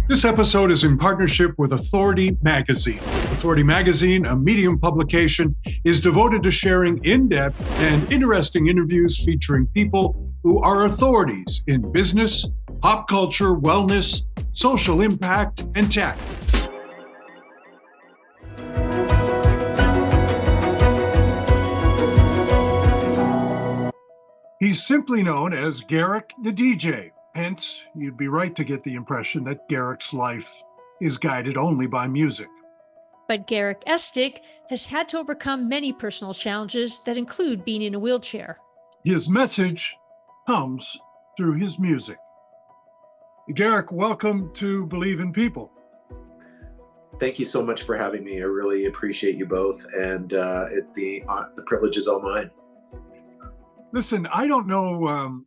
This episode is in partnership with Authority Magazine. Authority Magazine, a Medium publication, is devoted to sharing in-depth and interesting interviews featuring people who are authorities in business, pop culture, wellness, social impact, and tech. He's simply known as Garrick the DJ. Hence, you'd be right to get the impression that Garrick's life is guided only by music. But Garrick Estick has had to overcome many personal challenges that include being in a wheelchair. His message comes through his music. Garrick, welcome to Believe in People. Thank you so much for having me. I really appreciate you both, and the privilege is all mine. Listen, I don't know,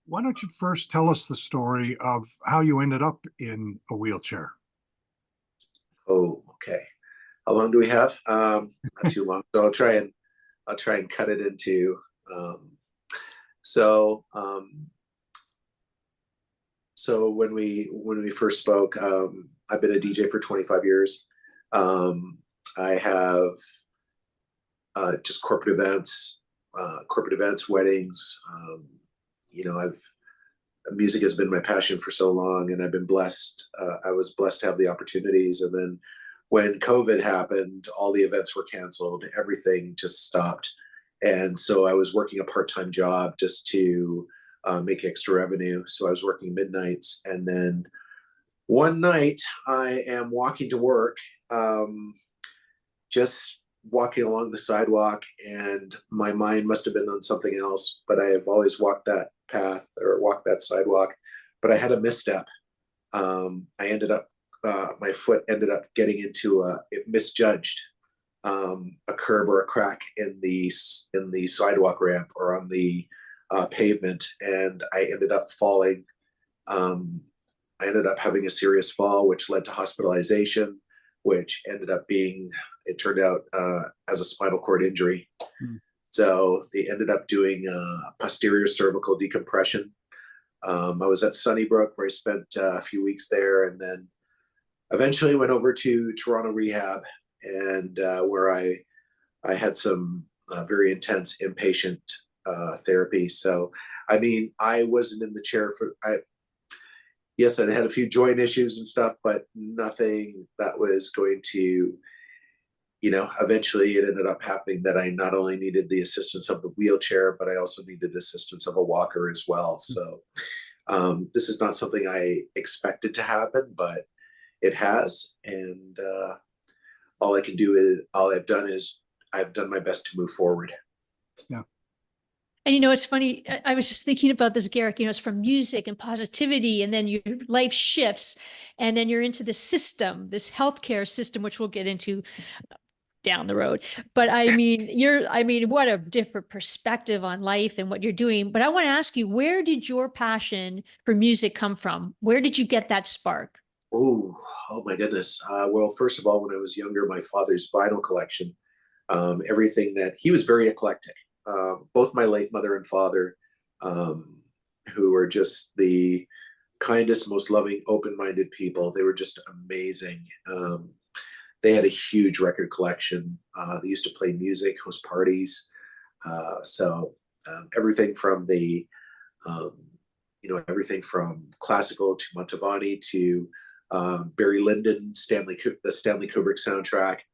why don't you first tell us the story of how you ended up in a wheelchair? Oh, okay. How long do we have? Not too long. So I'll try and cut it into. So when we first spoke, I've been a DJ for 25 years. I have just corporate events, weddings. Music has been my passion for so long, and I've been blessed. I was blessed to have the opportunities. And then when COVID happened, all the events were canceled. Everything just stopped. And so I was working a part-time job just to make extra revenue. So I was working midnights. And then one night I am walking to work, just walking along the sidewalk, and my mind must have been on something else, but I have always walked that path or walked that sidewalk, but I had a misstep. My foot ended up getting into it misjudged a curb or a crack in the sidewalk ramp or on the pavement, and I ended up falling. I ended up having a serious fall, which led to hospitalization, which ended up being, it turned out as a spinal cord injury. So they ended up doing posterior cervical decompression. I was at Sunnybrook, where I spent a few weeks there, and then eventually went over to Toronto Rehab, and where I had some very intense inpatient therapy. So, I mean, I wasn't in the chair yes, I had a few joint issues and stuff, but nothing that was going to, eventually it ended up happening that I not only needed the assistance of the wheelchair, but I also needed assistance of a walker as well. So this is not something I expected to happen, but it has. And all I've done is I've done my best to move forward. Yeah. And it's funny, I was just thinking about this, Garrick, it's from music and positivity, and then your life shifts, and then you're into the system, this healthcare system, which we'll get into down the road. But what a different perspective on life and what you're doing. But I want to ask you, where did your passion for music come from? Where did you get that spark? Oh my goodness. Well, first of all, when I was younger, my father's vinyl collection, everything that he was very eclectic. Both my late mother and father, who were just the kindest, most loving, open-minded people. They were just amazing. They had a huge record collection. They used to play music, host parties. So everything from everything from classical to Mantovani to Barry Lyndon, the Stanley Kubrick soundtrack.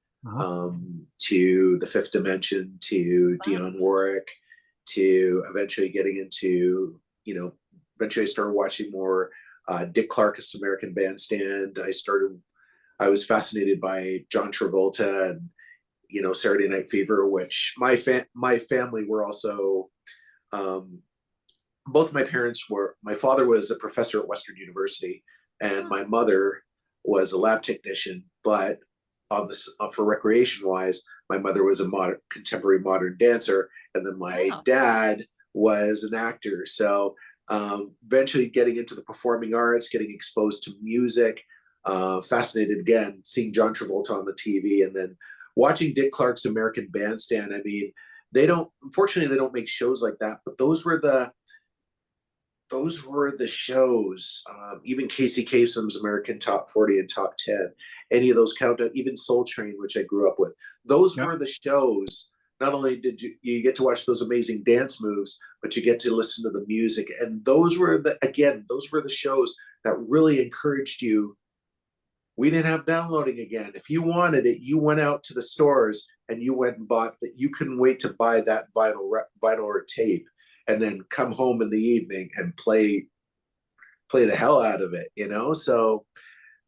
To The Fifth Dimension, to Dionne Warwick, to eventually getting into, eventually I started watching more Dick Clark's American Bandstand. I was fascinated by John Travolta and, Saturday Night Fever, which my family were also, both my parents my father was a professor at Western University, and my mother was a lab technician, but for recreation wise, my mother was a contemporary modern dancer, and then my dad was an actor. So eventually getting into the performing arts, getting exposed to music, fascinated again, seeing John Travolta on the TV, and then watching Dick Clark's American Bandstand. I mean, unfortunately they don't make shows like that, but those were those were the shows. Even Casey Kasem's American Top 40 and Top 10, any of those countdown, even Soul Train, which I grew up with. Those Yep. were the shows. Not only did you get to watch those amazing dance moves, but you get to listen to the music. And those were those were the shows that really encouraged you. We didn't have downloading again. If you wanted it, you went out to the stores and you went and bought that. You couldn't wait to buy that vinyl or tape, and then come home in the evening and play the hell out of it. So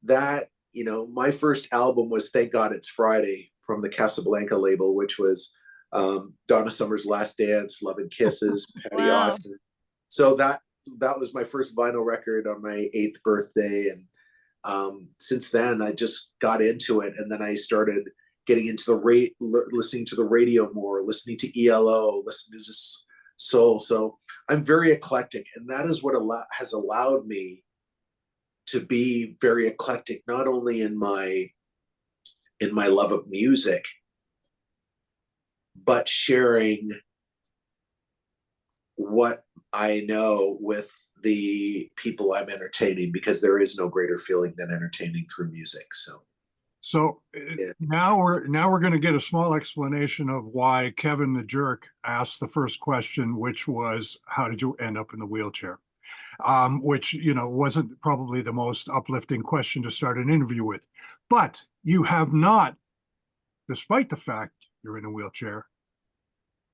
that, my first album was "Thank God It's Friday" from the Casablanca label, which was Donna Summer's "Last Dance," "Love and Kisses," Patty Wow. Austin. So that was my first vinyl record on my 8th birthday, and since then I just got into it, and then I started getting into listening to the radio more, listening to ELO, listening to soul. So I'm very eclectic, and that is what has allowed me to be very eclectic, not only in my love of music, but sharing what I know with the people I'm entertaining, because there is no greater feeling than entertaining through music. So Yeah. now we're going to get a small explanation of why Kevin the Jerk asked the first question, which was, how did you end up in the wheelchair? Which, wasn't probably the most uplifting question to start an interview with. But you have not, despite the fact you're in a wheelchair,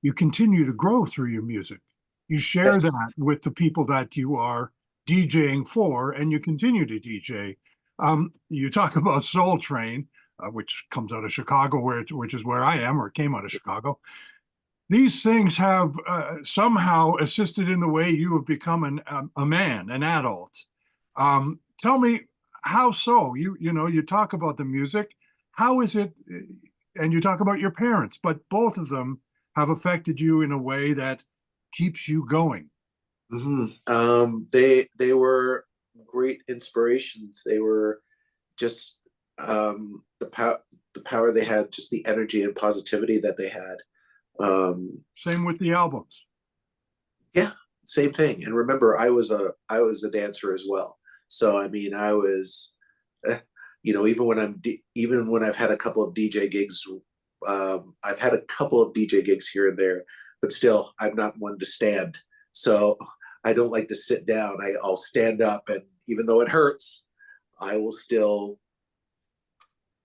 you continue to grow through your music. You share Yes. that with the people that you are DJing for, and you continue to DJ. You talk about Soul Train, which comes out of Chicago, which is where I am, or came out of Chicago. These things have somehow assisted in the way you have become a man, an adult. Tell me, how so? You talk about the music. How is it? And you talk about your parents, but both of them have affected you in a way that keeps you going. Mm-hmm. They were great inspirations. They were just the power they had, just the energy and positivity that they had. Same with the albums. Yeah, same thing. And remember, I was a dancer as well. So I mean, I was, even when I've had a couple of DJ gigs, I've had a couple of DJ gigs here and there, but still, I'm not one to stand. So I don't like to sit down. I'll stand up, and even though it hurts, I will still,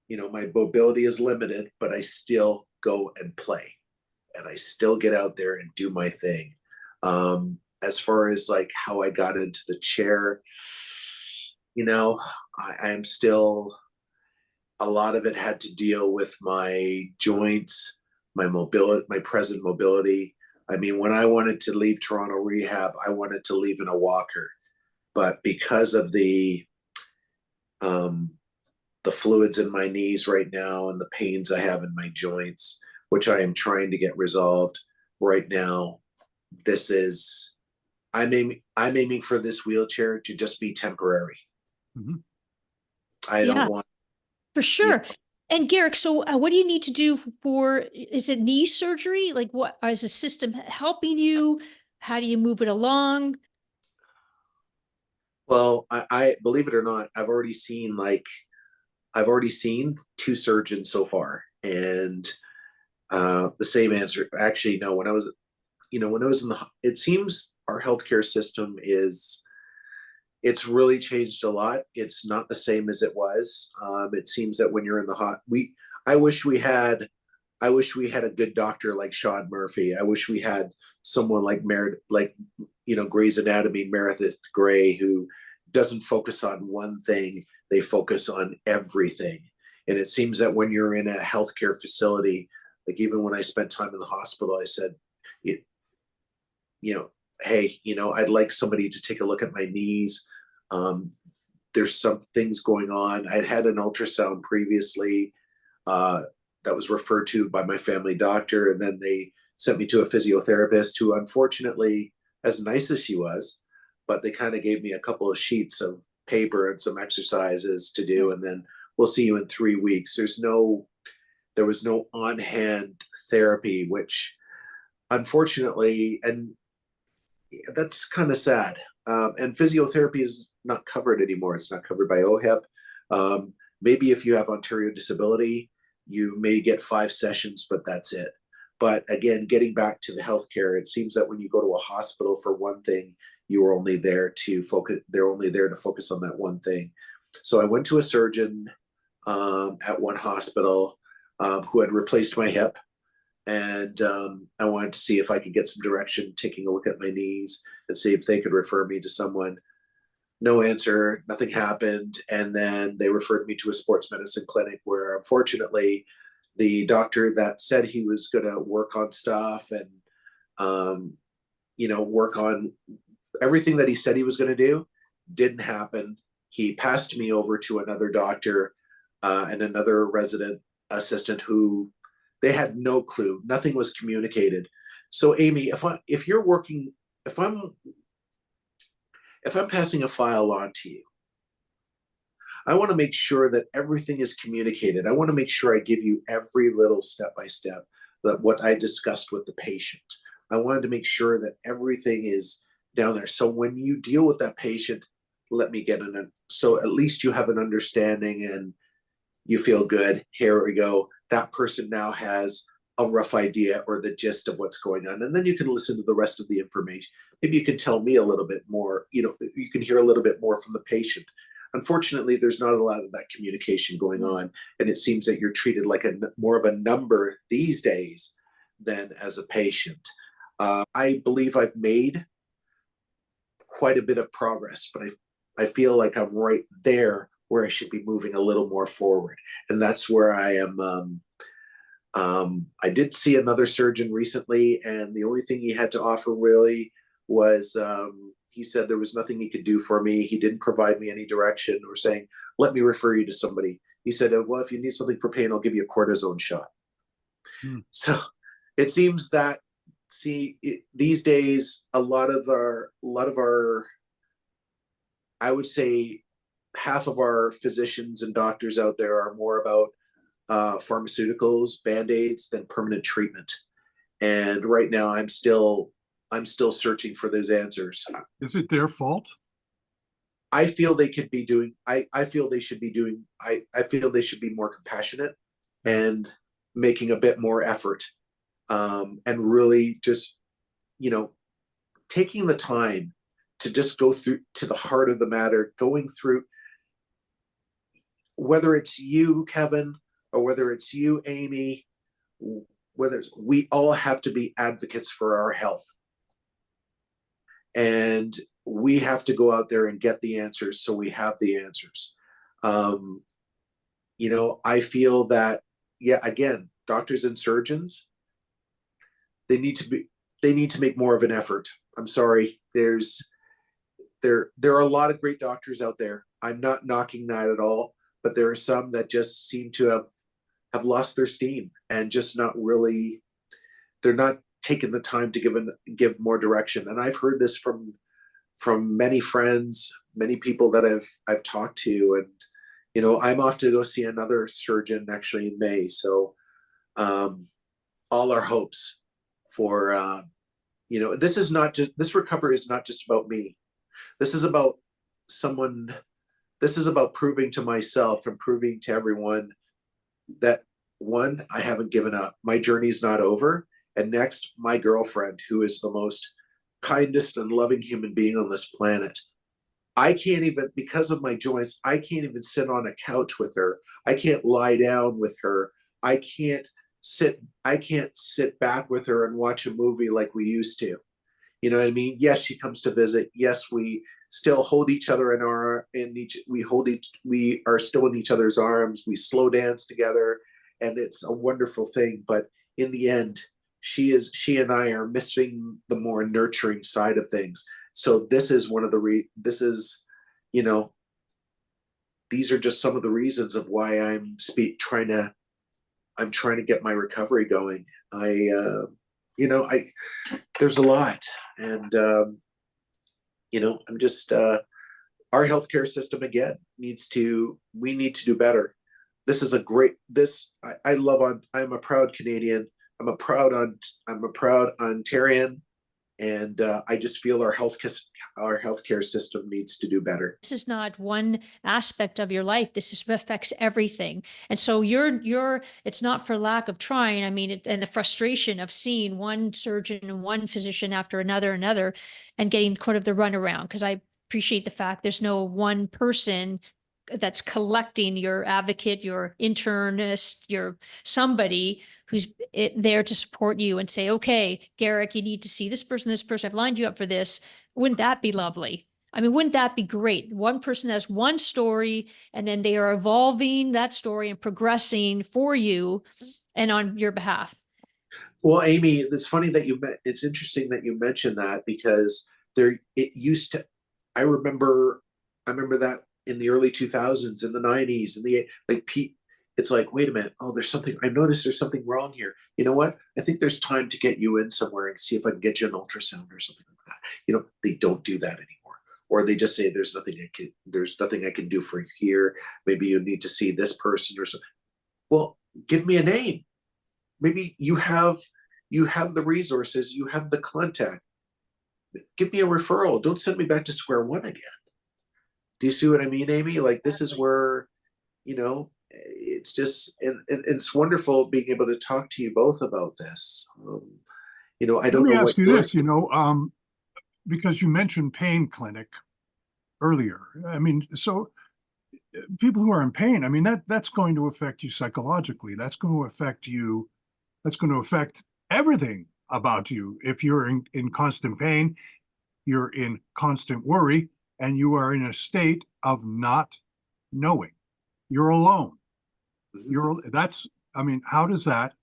my mobility is limited, but I still go and play, and I still get out there and do my thing. As far as like how I got into the chair, I'm still, a lot of it had to deal with my joints, my mobility, my present mobility. I mean, when I wanted to leave Toronto rehab, I wanted to leave in a walker, but because of the fluids in my knees right now and the pains I have in my joints, which I am trying to get resolved right now, I'm aiming for this wheelchair to just be temporary. Mm-hmm. I don't want, for sure. And Garrick, so what do you need to do is it knee surgery? Like, what is the system helping you? How do you move it along? well, I believe it or not, I've already seen 2 surgeons so far, and the same answer. Actually, no. When I was in it seems our healthcare system it's really changed a lot. It's not the same as it was. It seems that when you're in I wish we had a good doctor like Sean Murphy. I wish we had someone like Grey's Anatomy, Meredith Grey, who doesn't focus on one thing. They focus on everything. And it seems that when you're in a healthcare facility, like even when I spent time in the hospital, I said, hey, I'd like somebody to take a look at my knees. There's some things going on. I'd had an ultrasound previously that was referred to by my family doctor, and then they sent me to a physiotherapist who, unfortunately, as nice as she was, but they kind of gave me a couple of sheets of paper and some exercises to do, and then we'll see you in 3 weeks. There was no on-hand therapy, which unfortunately, and that's kind of sad. And physiotherapy is not covered anymore. It's not covered by OHIP. Maybe if you have Ontario disability, you may get 5 sessions, but that's it. But again, getting back to the healthcare, it seems that when you go to a hospital for one thing, you are only there to focus. They're only there to focus on that one thing. So I went to a surgeon at one hospital who had replaced my hip, and I wanted to see if I could get some direction, taking a look at my knees, and see if they could refer me to someone. No answer, nothing happened, and then they referred me to a sports medicine clinic where, unfortunately, the doctor that said he was going to work on stuff and work on everything that he said he was going to do didn't happen. He passed me over to another doctor and another resident assistant who they had no clue. Nothing was communicated. So, Amy, if I'm passing a file on to you, I want to make sure that everything is communicated. I want to make sure I give you every little step by step that what I discussed with the patient. I wanted to make sure that everything is down there. So when you deal with that patient, let me get so at least you have an understanding and you feel good. Here we go. That person now has a rough idea or the gist of what's going on. And then you can listen to the rest of the information. Maybe you can tell me a little bit more, you can hear a little bit more from the patient. Unfortunately, there's not a lot of that communication going on. And it seems that you're treated like more of a number these days than as a patient. I believe I've made quite a bit of progress, but I feel like I'm right there where I should be moving a little more forward. And that's where I am. I did see another surgeon recently, and the only thing he had to offer really was he said there was nothing he could do for me. He didn't provide me any direction or saying, let me refer you to somebody. He said, well, if you need something for pain, I'll give you a cortisone shot. So it seems that, these days, a lot of our, I would say half of our physicians and doctors out there are more about pharmaceuticals, Band-Aids than permanent treatment. And right now I'm still searching for those answers. Is it their fault? I feel they could be doing, I feel they should be doing, I feel they should be more compassionate and making a bit more effort. And really just, taking the time to just go through to the heart of the matter, going through, whether it's you, Kevin, or whether it's you, Amy, we all have to be advocates for our health. And we have to go out there and get the answers so we have the answers. I feel that, again, doctors and surgeons, they need to make more of an effort. I'm sorry. There are a lot of great doctors out there. I'm not knocking that at all, but there are some that just seem to have lost their steam and just not really, they're not taking the time to give more direction. And I've heard this from many friends, many people that I've talked to, and I'm off to go see another surgeon actually in May. So all our hopes for this recovery is not just about me. This is about proving to myself and proving to everyone that, one, I haven't given up. My journey's not over. And next, my girlfriend, who is the most kindest and loving human being on this planet, I can't even, because of my joints, I can't even sit on a couch with her. I can't lie down with her. I can't sit back with her and watch a movie like we used to. You know what I mean? Yes, she comes to visit. Yes, we still hold each other we are still in each other's arms. We slow dance together, and it's a wonderful thing. But in the end, she and I are missing the more nurturing side of things. So this is one of the these are just some of the reasons of why I'm trying to get my recovery going. There's a lot, and I'm just our healthcare system again we need to do better. This is I'm a proud Canadian. I'm a proud Ontarian, And I just feel our healthcare system needs to do better. This is not one aspect of your life. Affects everything. And so it's not for lack of trying. I mean, and the frustration of seeing one surgeon and one physician after another, and getting kind of the runaround. Because I appreciate the fact there's no one person that's collecting your advocate, your internist, your somebody who's there to support you and say, okay, Garrick, you need to see this person, I've lined you up for this. Wouldn't that be lovely? I mean, wouldn't that be great? One person has one story and then they are evolving that story and progressing for you and on your behalf. Well, Amy, it's funny that it's interesting that you mentioned that, because I remember that in the early 2000s, in the 90s, it's like, wait a minute, I noticed there's something wrong here. You know what? I think there's time to get you in somewhere and see if I can get you an ultrasound or something like that. You know, they don't do that anymore. Or they just say, there's nothing I can do for you here. Maybe you need to see this person or something. Well, give me a name. Maybe you have the resources, you have the contact. Give me a referral. Don't send me back to square one again. Do you see what I mean, Amy? Like, this is where, it's just, and it's wonderful being able to talk to you both about this. I don't know. Let me ask you this, because you mentioned pain clinic earlier. I mean, so people who are in pain, I mean, that's going to affect you psychologically. That's going to affect you. That's going to affect everything about you. If you're in constant pain, you're in constant worry, and you are in a state of not knowing. You're alone. How does that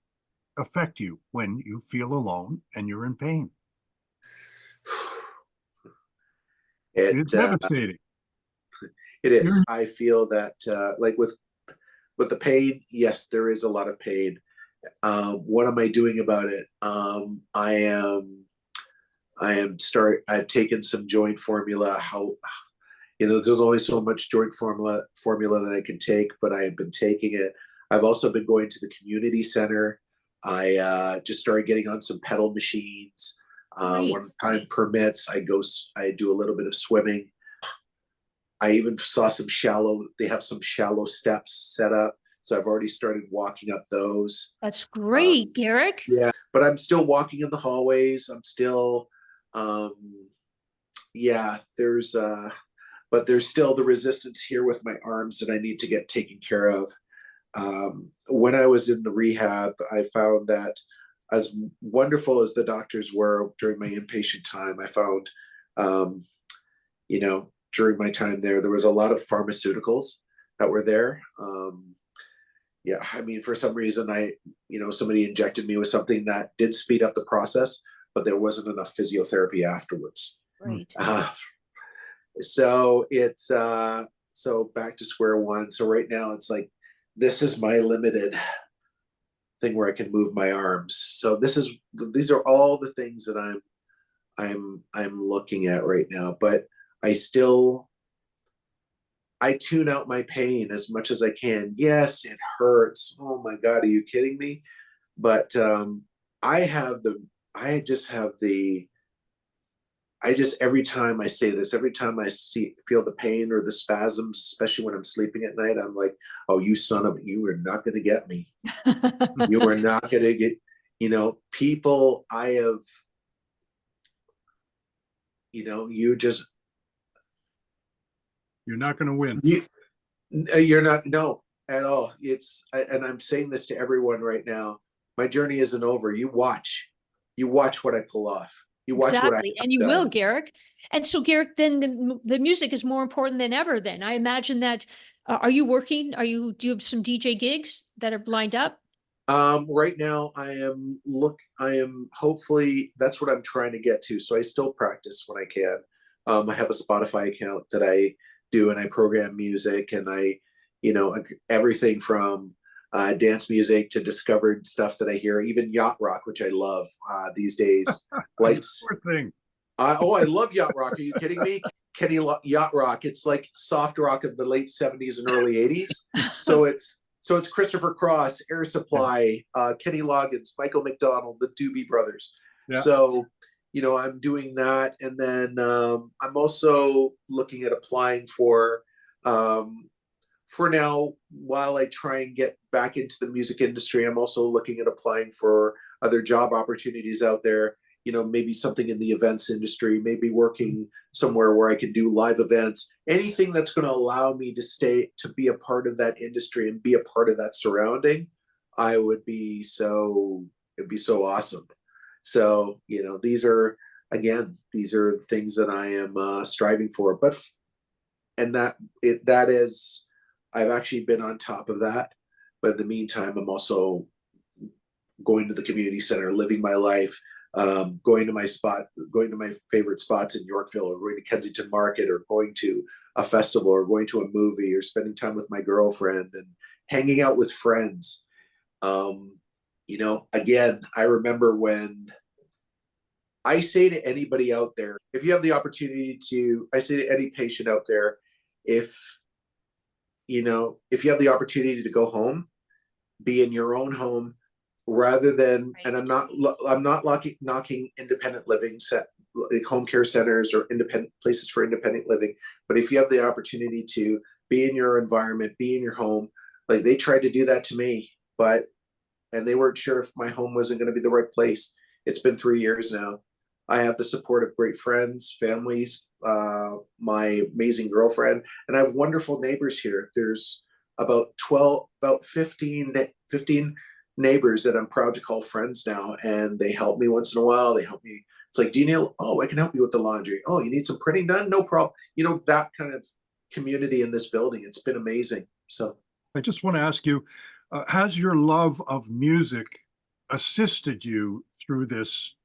affect you when you feel alone and you're in pain? It's devastating. It is. I feel that, like with the pain, yes, there is a lot of pain. What am I doing about it? I've taken some joint formula. There's only so much joint formula that I can take, but I have been taking it. I've also been going to the community center. I just started getting on some pedal machines. When time permits, I do a little bit of swimming. I even saw they have some shallow steps set up. So I've already started walking up those. That's great, Garrick. Yeah, but I'm still walking in the hallways. I'm still, but there's still the resistance here with my arms that I need to get taken care of. When I was in the rehab, I found that as wonderful as the doctors were during my inpatient time, I found, during my time there was a lot of pharmaceuticals that were there. I mean, for some reason, somebody injected me with something that did speed up the process, but there wasn't enough physiotherapy afterwards. Right. So it's so back to square one. So right now it's like, this is my limited thing where I can move my arms. So these are all the things that I'm looking at right now, but I tune out my pain as much as I can. Yes, it hurts. Oh my God, are you kidding me? But every time I say this, every time I feel the pain or the spasms, especially when I'm sleeping at night, I'm like, oh, you are not going to get me. You are not going to get, people I have, you're not going to win. You're not, no, at all. And I'm saying this to everyone right now. My journey isn't over. You watch what I pull off. You watch exactly. And you will, Garrick. And so, Garrick, then the music is more important than ever. Then I imagine that. Are you working? Do you have some DJ gigs that are lined up? Right now I am hopefully, that's what I'm trying to get to. So I still practice when I can. I have a Spotify account that I do, and I program music, and everything from dance music to discovered stuff that I hear, even yacht rock, which I love these days. Like, poor thing. I love yacht rock. Are you kidding me? Yacht rock. It's like soft rock of the late 70s and early 80s. So it's Christopher Cross, Air Supply, Kenny Loggins, Michael McDonald, the Doobie Brothers. Yeah. So I'm doing that. And then I'm also looking at applying for now, while I try and get back into the music industry, I'm also looking at applying for other job opportunities out there. Maybe something in the events industry, maybe working somewhere where I can do live events, anything that's going to allow me to be a part of that industry and be a part of that surrounding. It'd be so awesome. So, these are things that I am striving for, that is, I've actually been on top of that. But in the meantime, I'm also going to the community center, living my life, going to my favorite spots in Yorkville, or going to Kensington Market, or going to a festival, or going to a movie, or spending time with my girlfriend and hanging out with friends. Again, I remember when I say to anybody out there, if you have the opportunity I say to any patient out there, if you have the opportunity to go home, be in your own home rather than, Right. and I'm not knocking independent living like home care centers or independent places for independent living. But if you have the opportunity to be in your environment, be in your home, like they tried to do that to me, and they weren't sure if my home wasn't going to be the right place. It's been 3 years now. I have the support of great friends, families, my amazing girlfriend, and I have wonderful neighbors here. There's about 15 neighbors that I'm proud to call friends now, and they help me once in a while. They help me. It's like, do you need? Oh, I can help you with the laundry. Oh, you need some printing done? No problem. That kind of community in this building. It's been amazing. So I just want to ask you, has your love of music assisted you through this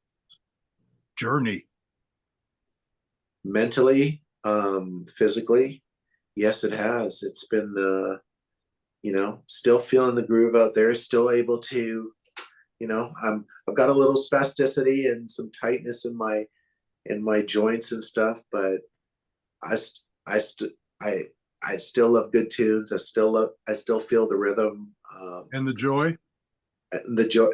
journey? Mentally, physically, yes, it has. It's been, still feeling the groove out there, still able to, I've got a little spasticity and some tightness in my joints and stuff, but I still love good tunes. I still feel the rhythm. And the joy? The joy,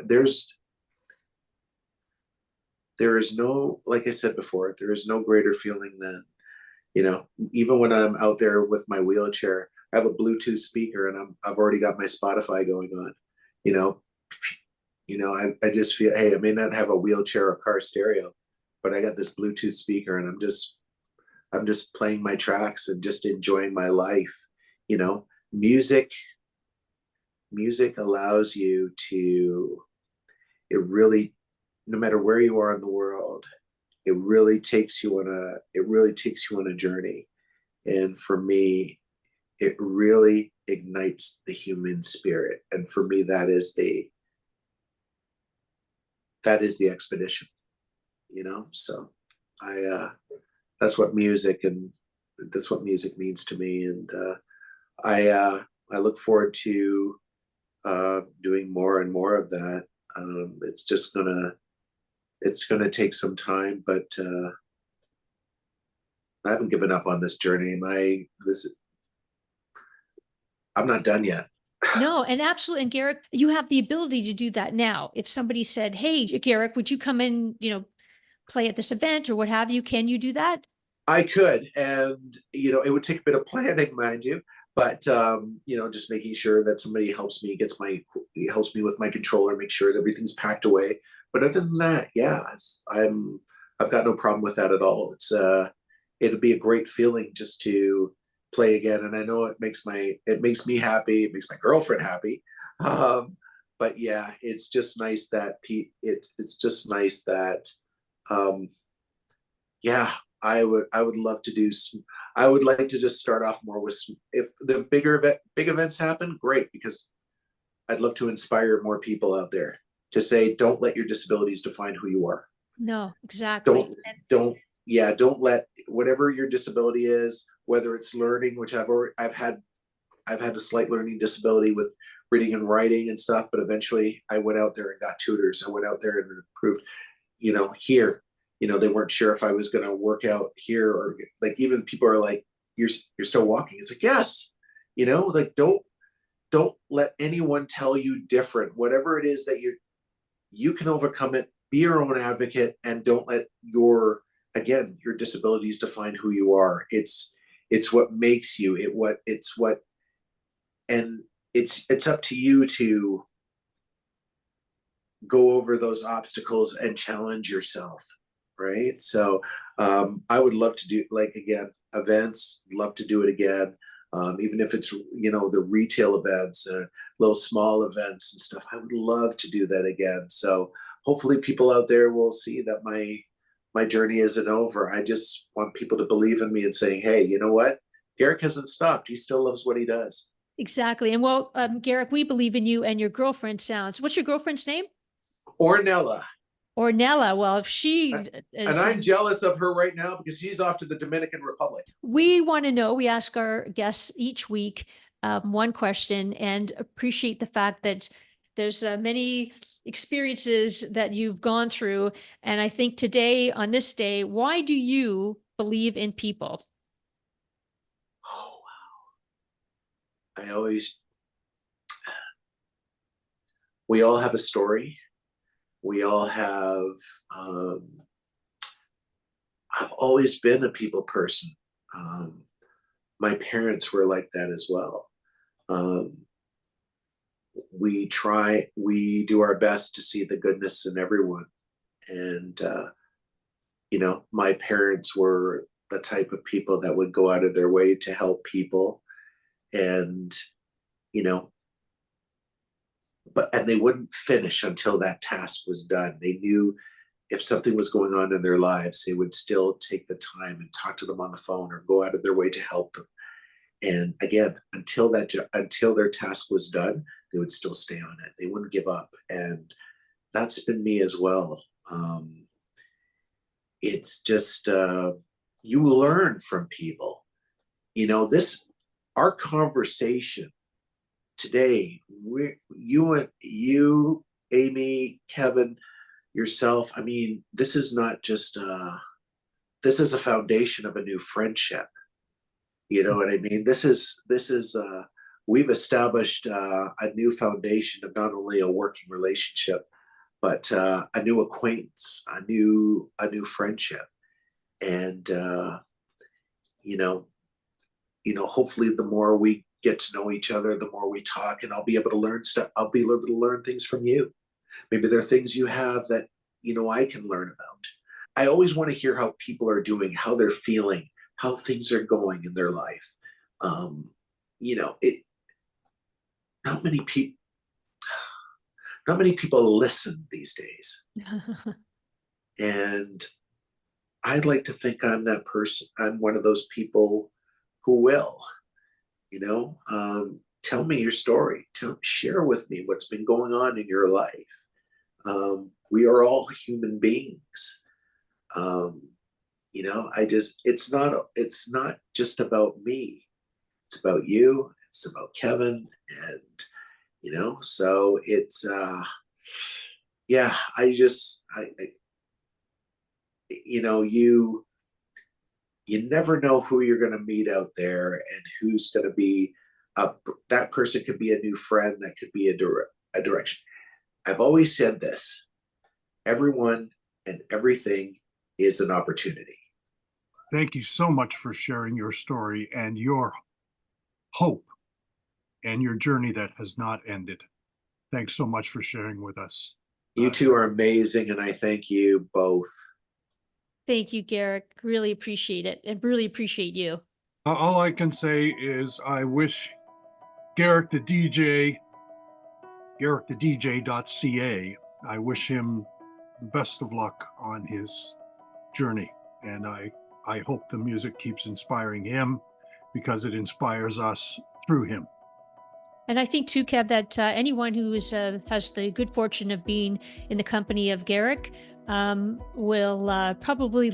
there is no, like I said before, there is no greater feeling than, even when I'm out there with my wheelchair, I have a Bluetooth speaker and I've already got my Spotify going on. I just feel, hey, I may not have a wheelchair or car stereo, but I got this Bluetooth speaker and I'm just playing my tracks and just enjoying my life. Music allows you to, it really, no matter where you are in the world, it really takes you on a journey. And for me, it really ignites the human spirit. And for me, that is the expedition, so that's what music means to me. And I look forward to doing more and more of that. It's gonna take some time, but I haven't given up on this journey. I'm not done yet. No, and absolutely. And Garrick, you have the ability to do that now. If somebody said, "Hey, Garrick, would you come in, play at this event or what have you?" Can you do that? I could, and it would take a bit of planning, mind you, but just making sure that somebody helps me with my controller, make sure that everything's packed away. But other than that, yeah, I've got no problem with that at all. It'd be a great feeling just to play again, and I know it makes me happy, it makes my girlfriend happy. But yeah, it's just nice that yeah, I would love to do some, I would like to just start off more with if the big events happen, great, because I'd love to inspire more people out there to say, don't let your disabilities define who you are. No, exactly. Don't let whatever your disability is, whether it's learning, which I've had a slight learning disability with reading and writing and stuff, but eventually I went out there and got tutors. I went out there and improved, here, they weren't sure if I was going to work out here, or like, even people are like, you're still walking. It's like, yes, like, don't let anyone tell you different. Whatever it is that you can overcome it be your own advocate, and don't let your disabilities define who you are. It's what makes you and it's up to you to go over those obstacles and challenge yourself, right? So I would love to do, like, again, events, love to do it again. Even if it's, the retail events, little small events and stuff, I would love to do that again. So hopefully people out there will see that my journey isn't over. I just want people to believe in me and saying, hey, you know what? Garrick hasn't stopped. He still loves what he does. Exactly. And well, Garrick, we believe in you, and your girlfriend sounds, what's your girlfriend's name? Ornella. Ornella. Well, if she is, and I'm jealous of her right now because she's off to the Dominican Republic. We want to know, we ask our guests each week one question, and appreciate the fact that there's many experiences that you've gone through. And I think today, on this day, why do you believe in people? Oh, wow. We all have a story. We all have, I've always been a people person. My parents were like that as well. We do our best to see the goodness in everyone. And, my parents were the type of people that would go out of their way to help people. And, and they wouldn't finish until that task was done. They knew if something was going on in their lives, they would still take the time and talk to them on the phone or go out of their way to help them. And again, until their task was done, they would still stay on it. They wouldn't give up. And that's been me as well. It's just, you learn from people. Our conversation today, you, Amy, Kevin, yourself, I mean, this is not just, this is a foundation of a new friendship. You know what I mean? This is we've established a new foundation of not only a working relationship, but a new acquaintance, a new friendship. And, hopefully the more we get to know each other, the more we talk, and I'll be able to learn stuff. I'll be able to learn things from you. Maybe there are things you have that, I can learn about. I always want to hear how people are doing, how they're feeling, how things are going in their life. Not many people listen these days. And I'd like to think I'm that person. I'm one of those people who will, tell me your story. Share with me what's been going on in your life. We are all human beings. It's not just about me. It's about you. It's about Kevin. And, so it's, you never know who you're going to meet out there and who's going to be, that person could be a new friend, that could be a direction. I've always said this, everyone and everything is an opportunity. Thank you so much for sharing your story and your hope and your journey that has not ended. Thanks so much for sharing with us. You two are amazing, and I thank you both. Thank you, Garrick. Really appreciate it, and really appreciate you. All I can say is I wish Garrick the DJ, garrickthedj.ca, I wish him the best of luck on his journey. And I hope the music keeps inspiring him, because it inspires us through him. And I think too, Kev, that anyone who has the good fortune of being in the company of Garrick will probably,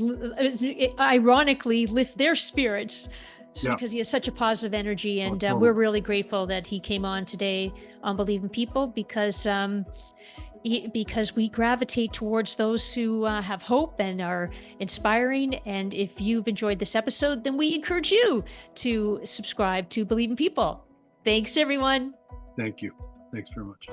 ironically, lift their spirits. So, because he has such a positive energy, and we're really grateful that he came on today on Believe in People, because we gravitate towards those who have hope and are inspiring. And if you've enjoyed this episode, then we encourage you to subscribe to Believe in People. Thanks, everyone. Thank you. Thanks very much.